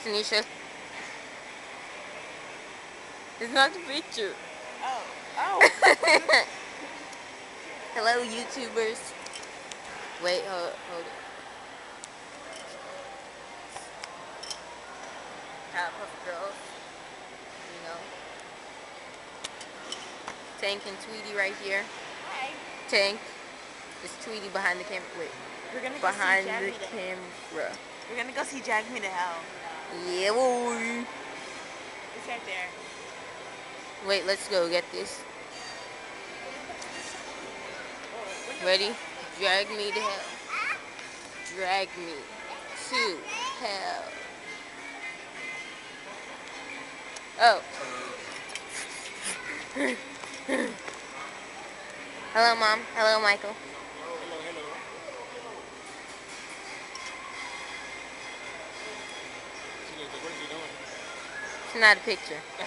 Tanisha. It's not the picture. Oh. Oh. Hello, YouTubers. Wait, hold it. Powerpuff Girls. You know. Tank and Tweety right here. Hi. Tank. It's Tweety behind the camera. Wait. We're gonna go Behind see the Jack camera. We're gonna go see Drag Me to Hell. Yeah, boy. It's right there. Wait, let's go get this. Ready? Drag me to hell. Drag me to hell. Oh. Hello, Mom. Hello, Michael. It's not a picture. My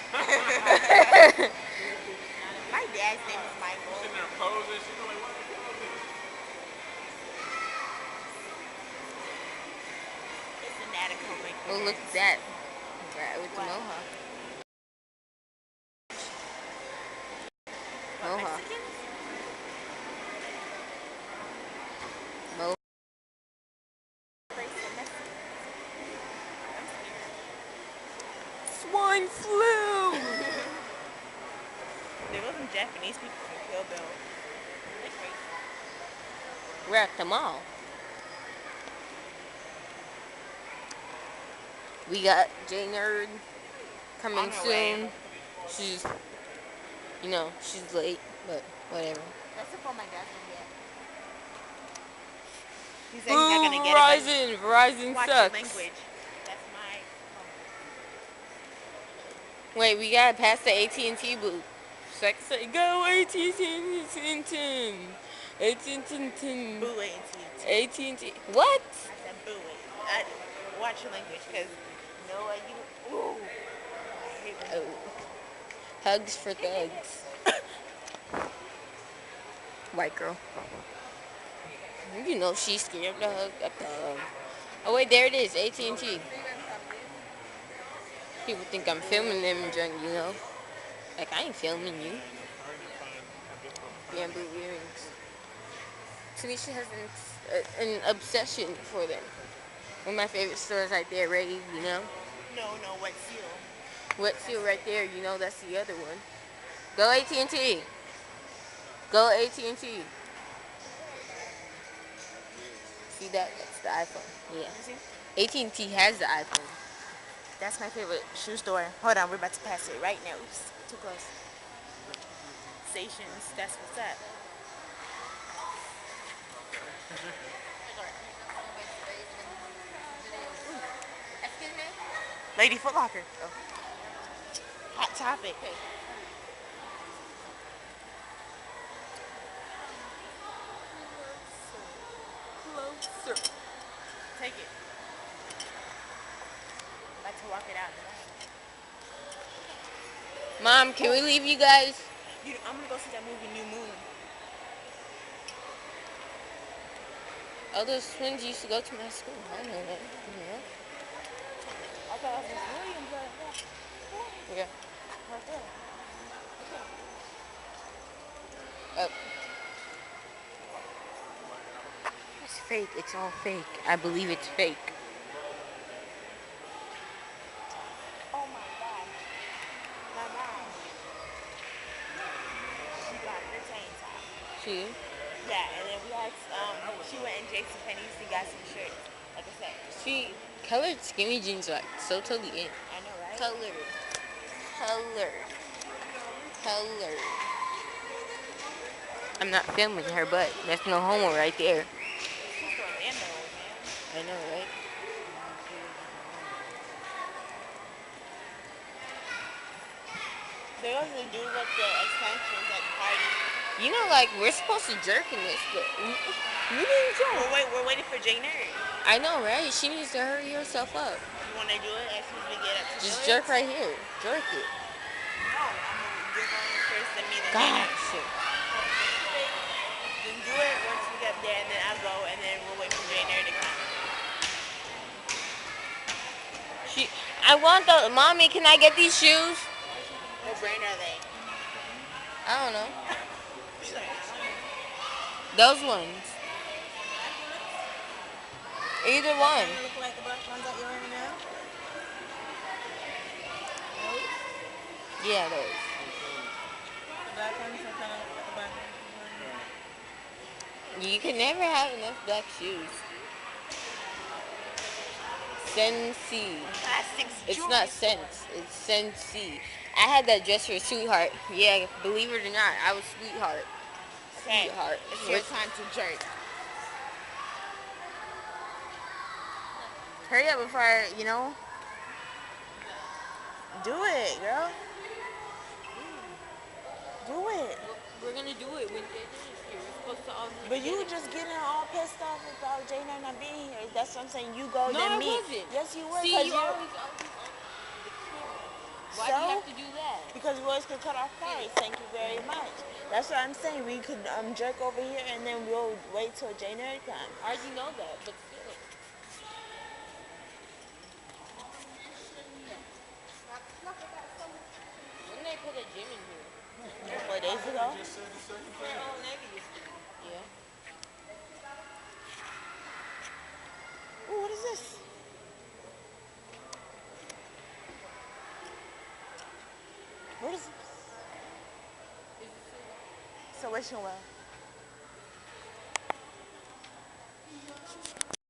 dad's name is Michael. Sitting there posing. She's like, what? It's an attic right Oh, look at that. Right with the What? mohawk. What, Mohawk. Mexicans? Mohawk. I'm scared. Swine flu! There was some Japanese people from Kill Bill. They're crazy. We're at the mall. We got J Nerd coming On her soon. way. She's, you know, she's late, but whatever. That's the phone my dad's gonna get. He said he's not gonna get it. Verizon Watch your sucks. language. That's my phone. Wait, we gotta pass the AT&T booth. So I can say, go AT&T. AT&T. Boo AT&T. AT&T. What? I said boo it. Watch your language, because you. Ooh. I hate when Oh. Hugs for thugs. White girl. You know she's scared to hug a thug. Oh wait, there it is, AT&T. People think I'm filming them drunk, you know. Like, I ain't filming you. Bamboo earrings. Tanisha has an obsession for them. One of my favorite stores right there, Rave, you know. No, Wet Seal. Wet Seal right there, you know, that's the other one. Go AT&T. Go AT&T. See that? That's the iPhone. Yeah. AT&T has the iPhone. That's my favorite shoe store. Hold on, we're about to pass it right now. Oops, too close. Stations, that's what's up. Excuse me? Lady Foot Locker. Oh. Hot topic. Closer. Take it. I'm about to walk it out. Mom, can we leave you guys? I'm gonna go see that movie New Moon. All those twins used to go to my school. I know that. Yeah. I thought it was Miss Williams, but Yeah. right there. Oh. It's fake. It's all fake. I believe it's fake. Oh my God. My mom. She got her tank top. See? Yeah, and then we had she went in JCPenney's and got some shirts. Like I said. See, colored skinny jeans are like so totally in. I know, right? Colored. I'm not filming her butt. That's no homo right there. She's from Orlando, man. I know, right? There was a dude with the extensions at the party. You know, like, we're supposed to jerk in this, but we didn't jerk. We're waiting for J Nerd. I know, right? She needs to hurry herself up. You want to do it as soon as we get up to Just do jerk it? right here. Jerk it. No, I'm going to give on first and me then Gosh. Then do it once we get there, and then I'll go, and then we'll wait for J Nerd to come. She I want the mommy. Can I get these shoes? What brand are they? I don't know. Those ones. Either one. They look like the black ones that you're wearing now. Yeah, those. The black ones are kind of like the black ones. You can never have enough black shoes. Sensi. Plastics. It's not Sense. It's Sensi. I had that dress for Sweetheart. Yeah, believe it or not, I was Sweetheart. Okay. Sweetheart. It's your time to jerk. Hurry up before I, Do it, girl. Do it. We're gonna do it when Jaden is here. We're supposed to all. But you were just getting all pissed off about Jayna not being here. That's what I'm saying. You go, No, then I me. wasn't. Yes, you were. See, Cause you always on the camera. Why do you have to do that? Because boys could cut off parts. Thank you very much. That's what I'm saying. We could jerk over here and then we'll wait till Jayna comes. I already know that, but still. When they put a gym in here? 4 days ago. Yeah. Ooh, what is this? What is this? So which one?